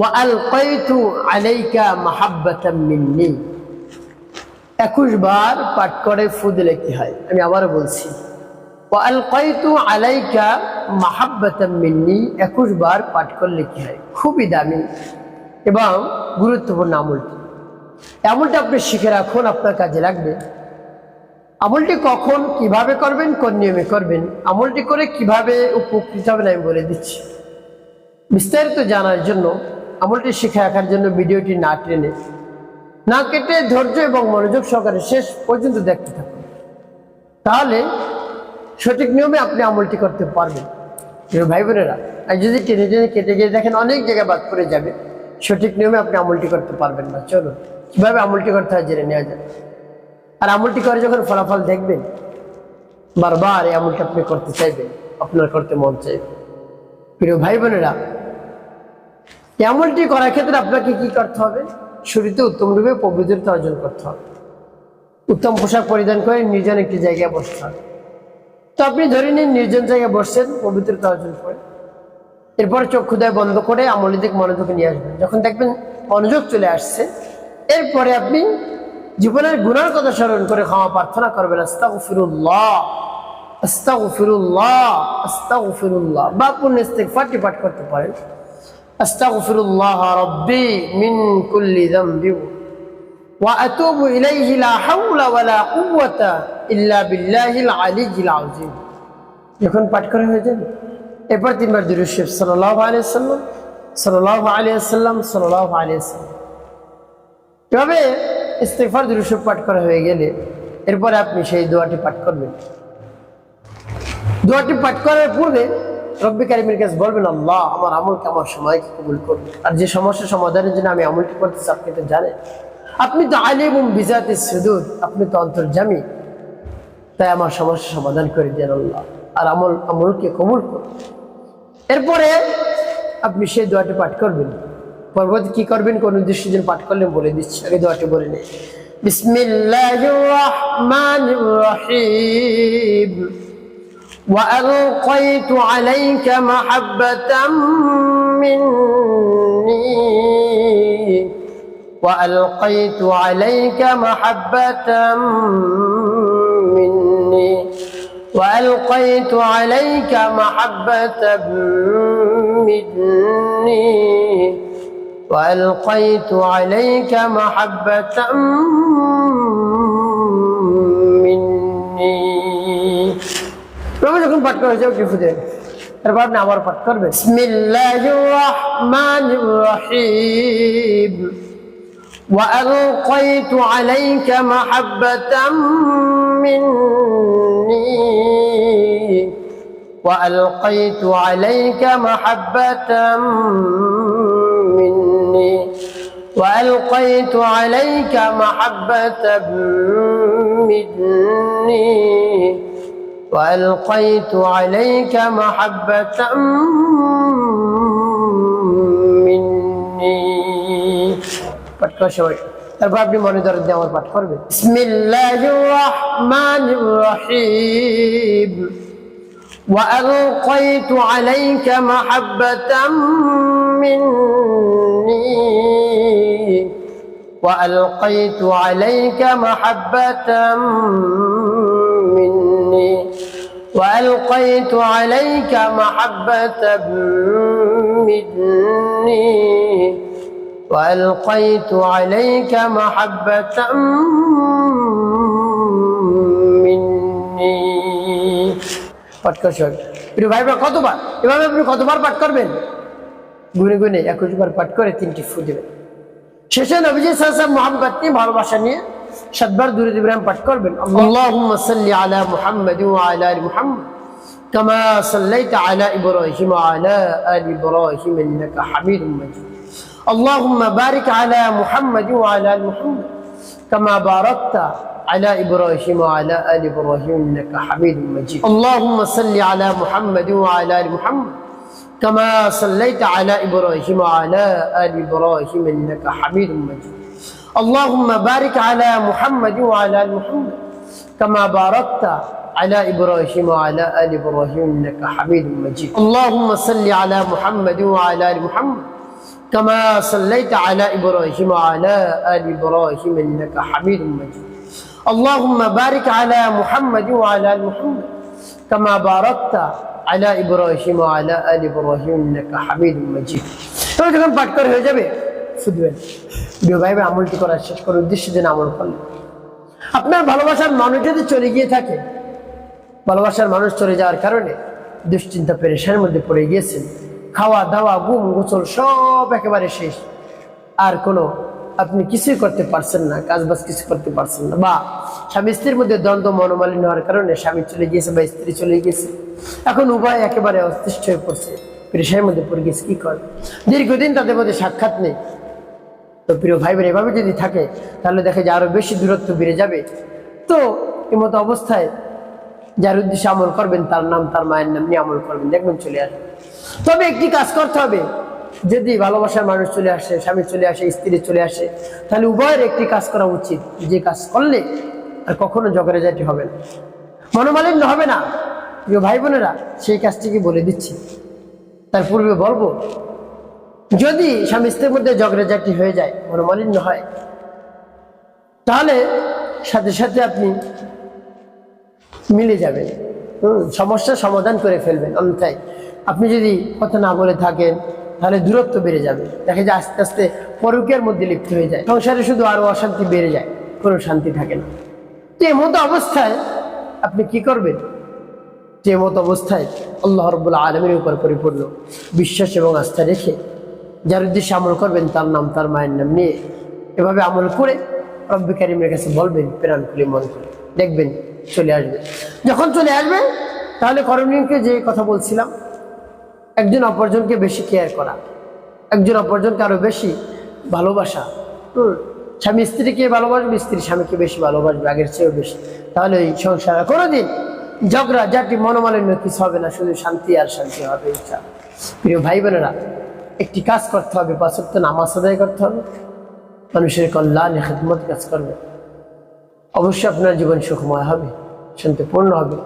ওয়ালকাইতু আলাইকা মাহাব্বাতাম মিন্নি 21 বার পাঠ করে ফু দিলে কি হয়? আমি আবারও বলছি, ওয়ালকাইতু আলাইকা মাহাব্বাতাম মিন্নি 21 বার পাঠ করলে কি হয়? খুবই দামি এবং গুরুত্বপূর্ণ আমলটি। আমলটি আপনি শিখে রাখুন, আপনার কাজে লাগবে। আমলটি কখন কিভাবে করবেন, কোন নিয়মে করবেন, আমলটি করে কিভাবে উপকৃত হবেন আমি বলে দিচ্ছি। বিস্তারিত জানার জন্য, আমলটি শিখে রাখার জন্য ভিডিওটি না টেনে না কেটে ধৈর্য এবং মনোযোগ সহকারে শেষ পর্যন্ত দেখতে থাকুন, তাহলে সঠিক নিয়মে আপনি আমলটি করতে পারবেন। প্রিয় ভাই বোনেরা, আর যদি টেনে টেনে কেটে গিয়ে দেখেন অনেক জায়গায় বাদ পড়ে যাবে, সঠিক নিয়মে আপনি আমলটি করতে পারবেন না। চলুন কিভাবে আমলটি করতে হয় জেনে নেওয়া যায়। আর আমলটি করে যখন ফলাফল দেখবেন, বারবার এই আমলটি আপনি করতে চাইবেন, আপনার করতে মন চাইবে। প্রিয় ভাই বোনেরা, এই আমলটি করার ক্ষেত্রে আপনাকে কি করতে হবে? শুরুতে উত্তম রূপে পবিত্রতা অর্জন করতে হবে। উত্তম পোশাক পরিধান করে নির্জন একটি জায়গায় বসতে হবে। তো আপনি ধরে নিন নির্জন জায়গায় বসছেন পবিত্রতা অর্জন করে, এরপর চক্ষুদয় বন্ধ করে আমলের দিকে মনোযোগ নিয়ে আসবেন। যখন দেখবেন মনোযোগ চলে আসছে, এরপরে আপনি জীবনের গুনার কথা স্মরণ করে ক্ষমা প্রার্থনা করবেন। আস্তাগফিরুল্লাহ, আস্তাগফিরুল্লাহ, আস্তাগফিরুল্লাহ, বা পুণ্য ইস্তিগফারটি পাঠ করতে পারেন। আস্তাগফিরুল্লাহ রাব্বি মিন কুল্লি যামবি ওয়া আতুবু ইলাইহি লা হাওলা ওয়ালা কুওয়াতা ইল্লা বিল্লাহিল আলিয়্যিল আযীম। যখন পাঠ করা হয়ে যাবে, এরপর 3 বার দুরূদ শরীফ সাল্লাল্লাহু আলাইহি ওয়াসাল্লাম, সাল্লাল্লাহু আলাইহি ওয়াসাল্লাম, সাল্লাল্লাহু আলাইহি ওয়াসাল্লাম। এভাবে ইস্তিগফার দুরূদ শরীফ পাঠ করা হয়ে গেলে এরপরে আপনি সেই দোয়াটি পাঠ করবেন। দোয়াটি পাঠ করার পূর্বে রব্বি কারীমের কাছে বলবেন, আল্লাহ আমার আমলকে আমার সময়কে কবুল করুন। আর যে সমস্যা সমাধানের জন্য আমি আমলটি করতেছি আপনি তো জানেন, আপনি তো আলিমুম বিজাতিস সুদূর, আপনি তো অন্তর্যামী, তাই আমার সমস্যা সমাধান করে দেন আল্লাহ, আর আমলকে কবুল করুন। এরপরে আপনি সেই দোয়াটি পাঠ করবেন। পরবর্তী কি করবেন, কোন উদ্দেশ্যের জন্য পাঠ করলেন বলে দিচ্ছি, আগে দোয়াটি বলে নেই। বিসমিল্লাহির রাহমানির রাহিম وألقيت عليك محبة مني وألقيت عليك محبة مني وألقيت عليك محبة مني وألقيت عليك محبة مني। যখন পাঠ করা হয়েছে কি ফুটে, তারপর আপনি আবার পাঠ করবেন। বিসমিল্লাহির রাহমানির রাহিম ওয়া আলকাইতু আলাইকা মাহাব্বাতাম মিন্নি ওয়া আলকাইতু আলাইকা মাহাব্বাতাম মিন্নি ওয়া আলকাইতু আলাইকা মাহাব্বাতাম মিন্নি وألقيت عليك محبة مني। পাঠ করার সময় তারপর আপনি মনে ধরে দিয়ে আমার পাঠ করবেন। বিসমিল্লাহির রাহমানির রাহিম وألقيت عليك محبة مني وألقيت عليك محبة مني وألقيت عليك محبة مني وألقيت عليك محبة مني। পাঠ করছেন প্রিয় ভাই বোন, কতবার এভাবে আপনি কতবার পাঠ করবেন? গুনে গুনে 21 বার পাঠ করে 3টি ফু দিবেন। শেষে নবীজি সাল্লাল্লাহু আলাইহি ওয়াসাল্লাম মুহাব্বত নিয়ে, ভালোবাসা নিয়ে 7 বার দুরূদ ইব্রাহিম পাঠ করবেন। আল্লাহুম্মা সাল্লি আলা মুহাম্মাদ ওয়া আলা আলি মুহাম্মাদ কামা সাল্লাইতা আলা ইব্রাহিম ওয়া আলা আলি ইব্রাহিম ইন্নাকা হামিদুম মাজিদ। আল্লাহুম্মা বারিক আলা মুহাম্মাদ ওয়া আলা আলি মুহাম্মাদ কামা বারাকতা على إبراهيم وعلى آل إبراهيم إنك حميد مجيد. اللهم صل على محمد وعلى آل محمد كما صليت على إبراهيم وعلى آل إبراهيم إنك حميد مجيد. اللهم بارك على محمد وعلى آل محمد كما باركت على إبراهيم وعلى آل إبراهيم إنك حميد مجيد. اللهم صل على محمد وعلى آل محمد কামা সাল্লাইতা আলা ইব্রাহিম ওয়া আলা আলি ইব্রাহিম ইন্নাকা হামিদুম মাজিদ আল্লাহুম্মা বারিক আলা মুহাম্মাদ ওয়া আলা আলি মুহাম্মাদ কামা বারাকতা আলা ইব্রাহিম ওয়া আলা আলি ইব্রাহিম ইন্নাকা হামিদুম মাজিদ। তবে যখন পাঠ করা হয়ে যাবে শুধবেন প্রিয় ভাই আমলটি করার শেষ করার উদ্দেশ্যে যেন আমল করলেন। আপনার ভালোবাসার মানুষ যদি চলে গিয়ে থাকে, ভালোবাসার মানুষ চলে যাওয়ার কারণে দুশ্চিন্তা পেরেশানের মধ্যে পড়ে গিয়েছেন, খাওয়া দাওয়া ঘুম গোসল সব একেবারে শেষ, আর কোনো আপনি কিছুই করতে পারছেন না, কাজবাজ কিছু করতে পারছেন না, বা স্বামী স্ত্রীর মধ্যে দ্বন্দ্ব মনোমালিন্য হওয়ার কারণে স্বামী চলে গিয়েছে বা স্ত্রী চলে গিয়েছে, এখন উভয় একেবারে অতিষ্ঠ হয়ে পড়ছে, পেরেশানের মধ্যে পড়ে গিয়েছে, কি করে? দীর্ঘদিন তাদের মধ্যে সাক্ষাৎ নেই। তো প্রিয় ভাই বোন এভাবে যদি থাকে তাহলে দেখে যে আরো বেশি দূরত্ব বেড়ে যাবে। তো এই মতো অবস্থায় যার উদ্দেশ্যে আমল করবেন তার নাম তার মায়ের নাম নিয়ে আমল করবেন, দেখবেন চলে আসবে। তবে একটি কাজ করতে হবে, যদি ভালোবাসার মানুষ চলে আসে, স্বামী চলে আসে, স্ত্রী চলে আসে, তাহলে উভয়ের একটি কাজ করা উচিত, যে কাজ করলে আর কখনো ঝগড়াঝাটি হবে না, মনোমালিন্য হবে না। প্রিয় ভাই বোনেরা সেই কাজটিকে বলে দিচ্ছি। তার পূর্বে বলবো, যদি স্বামী স্ত্রীর মধ্যে ঝগড়াঝাটি হয়ে যায়, মনোমালিন্য হয়, তাহলে সাথে সাথে আপনি মিলে যাবেন, সমস্যার সমাধান করে ফেলবেন। অন্যথায় আপনি যদি কথা না বলে থাকেন তাহলে দূরত্ব বেড়ে যাবে, দেখা যায় আস্তে আস্তে পরকীয়ার মধ্যে লিপ্ত হয়ে যায়, সংসারে শুধু আরো অশান্তি বেড়ে যায়, কোনো শান্তি থাকে না। তো এমতো অবস্থায় আপনি কি করবেন? যে মতো অবস্থায় আল্লাহ রাব্বুল আলামিনের উপর পরিপূর্ণ বিশ্বাস এবং আস্থা রেখে যার উদ্দেশ্যে আমল করবেন তার নাম তার মায়ের নাম নিয়ে এভাবে আমল করে রব্বি কারীমের কাছে বলবেন, প্রাণ খুলে মন করে, দেখবেন চলে আসবে। যখন চলে আসবে তাহলে করণীয়কে যে কথা বলছিলাম, একজন অপরজনকে বেশি কেয়ার করা, একজন অপরজনকে আরো বেশি ভালোবাসা। স্বামী স্ত্রীকে ভালোবাসবে, স্ত্রী স্বামীকে বেশি ভালোবাসবে, আগের চেয়েও বেশি। তাহলে এই সংসারে কোনোদিন ঝগড়া ঝাঁটি মনোমালিন্য কিছু হবে না, শুধু শান্তি আর শান্তি হবে ইনশাআল্লাহ। প্রিয় ভাই বোনেরা একটি কাজ করতে হবে, 5 ওয়াক্ত নামাজ আদায় করতে হবে, মানুষের কল্যাণে খিদমত কাজ করবে, অবশ্যই আপনার জীবন সুখময় হবে, শান্তিপূর্ণ হবে।